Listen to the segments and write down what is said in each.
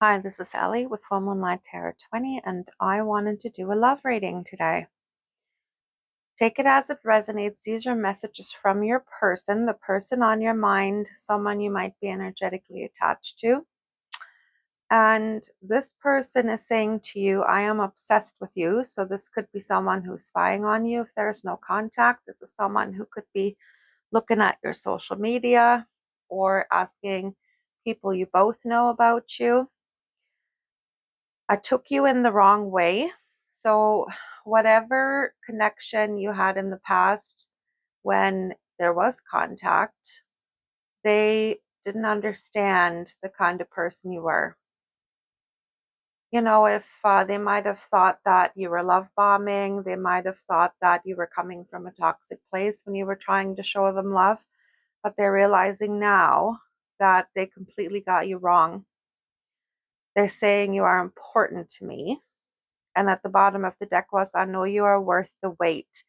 Hi, this is Ellie with Full Moonlight Tarot 20, and I wanted to do a love reading today. Take it as it resonates. These are messages from your person, the person on your mind, someone you might be energetically attached to. And this person is saying to you, I am obsessed with you. So this could be someone who's spying on you if there's no contact. This is someone who could be looking at your social media or asking people you both know about you. I took you in the wrong way. So, whatever connection you had in the past when there was contact, they didn't understand the kind of person you were. If they might have thought that you were love bombing, they might have thought that you were coming from a toxic place when you were trying to show them love, but they're realizing now that they completely got you wrong. They're saying you are important to me. And at the bottom of the deck was, I know you are worth the wait.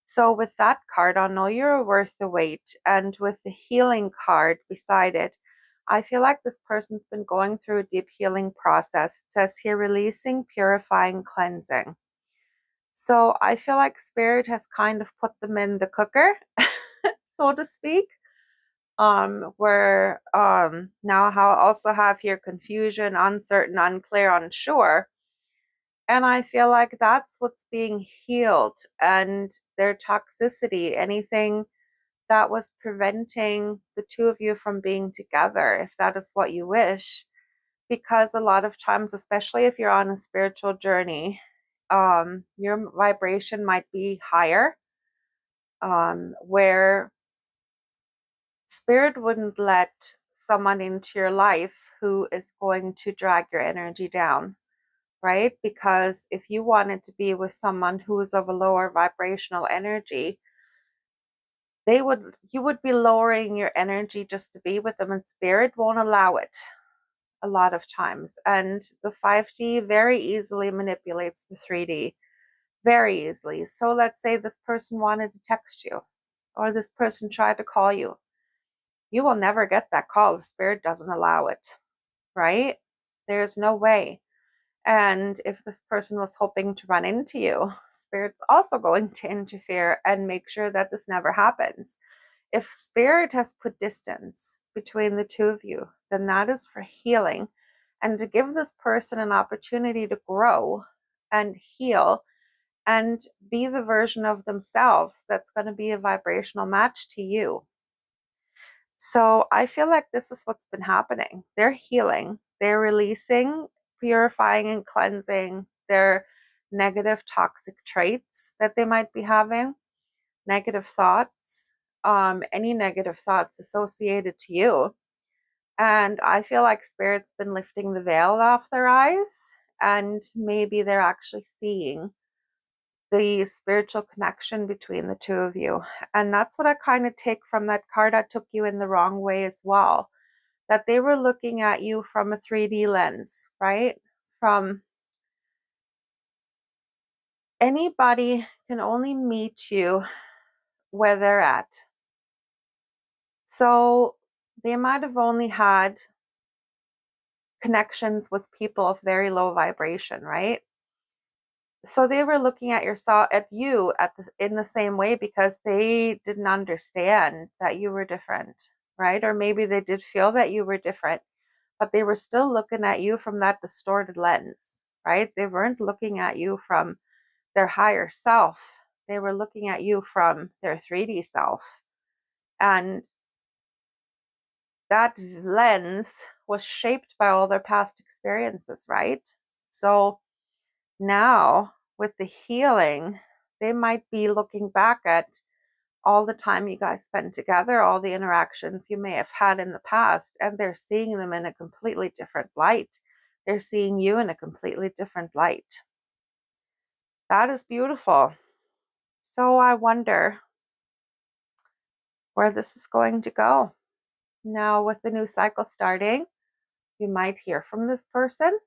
So with that card, I know you're worth the wait. And with the healing card beside it, I feel like this person's been going through a deep healing process. It says here, releasing, purifying, cleansing. So I feel like Spirit has kind of put them in the cooker, so to speak. Where now I also have here confusion, uncertain, unclear, unsure. And I feel like that's what's being healed, and their toxicity, anything that was preventing the two of you from being together, if that is what you wish. Because a lot of times, especially if you're on a spiritual journey, your vibration might be higher, where Spirit wouldn't let someone into your life who is going to drag your energy down. Right? Because if you wanted to be with someone who is of a lower vibrational energy, you would be lowering your energy just to be with them, and Spirit won't allow it a lot of times. And the 5D very easily manipulates the 3D, very easily. So let's say this person wanted to text you, or this person tried to call you. You will never get that call if Spirit doesn't allow it, right? There's no way. And if this person was hoping to run into you, Spirit's also going to interfere and make sure that this never happens. If Spirit has put distance between the two of you, then that is for healing and to give this person an opportunity to grow and heal and be the version of themselves that's going to be a vibrational match to you. So I feel like this is what's been happening. They're healing, they're releasing, purifying, and cleansing their negative, toxic traits that they might be having, negative thoughts, any negative thoughts associated to you. And I feel like Spirit's been lifting the veil off their eyes, and maybe they're actually seeing the spiritual connection between the two of you. And that's what I kind of take from that card. I took you in the wrong way as well. That they were looking at you from a 3D lens, right? From anybody can only meet you where they're at. So they might have only had connections with people of very low vibration, right? So they were looking at you in the same way because they didn't understand that you were different, right? Or maybe they did feel that you were different, but they were still looking at you from that distorted lens, right? They weren't looking at you from their higher self. They were looking at you from their 3D self. And that lens was shaped by all their past experiences, right? So now with the healing, they might be looking back at all the time you guys spent together, all the interactions you may have had in the past, and they're seeing them in a completely different light. They're seeing you in a completely different light. That is beautiful. So I wonder where this is going to go. Now, with the new cycle starting, you might hear from this person.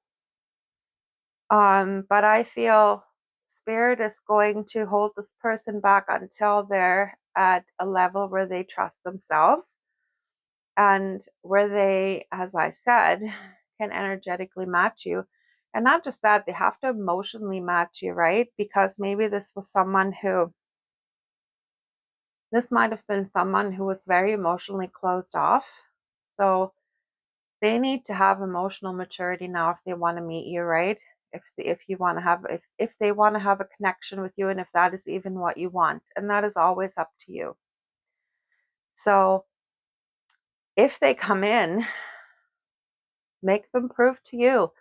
But I feel Spirit is going to hold this person back until they're at a level where they trust themselves and where they, as I said, can energetically match you. And not just that, they have to emotionally match you, right? Because maybe this might have been someone who was very emotionally closed off. So they need to have emotional maturity now if they want to meet you, right? If you want to have if they want to have a connection with you, and if that is even what you want, and that is always up to you. So if they come in, make them prove to you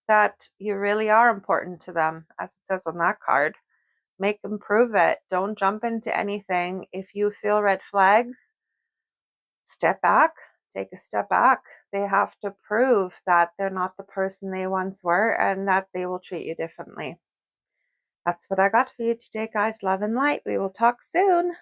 that you really are important to them, as it says on that card. Make them prove it. Don't jump into anything. If you feel red flags, step back, take a step back. They have to prove that they're not the person they once were and that they will treat you differently. That's what I got for you today, guys. Love and light. We will talk soon.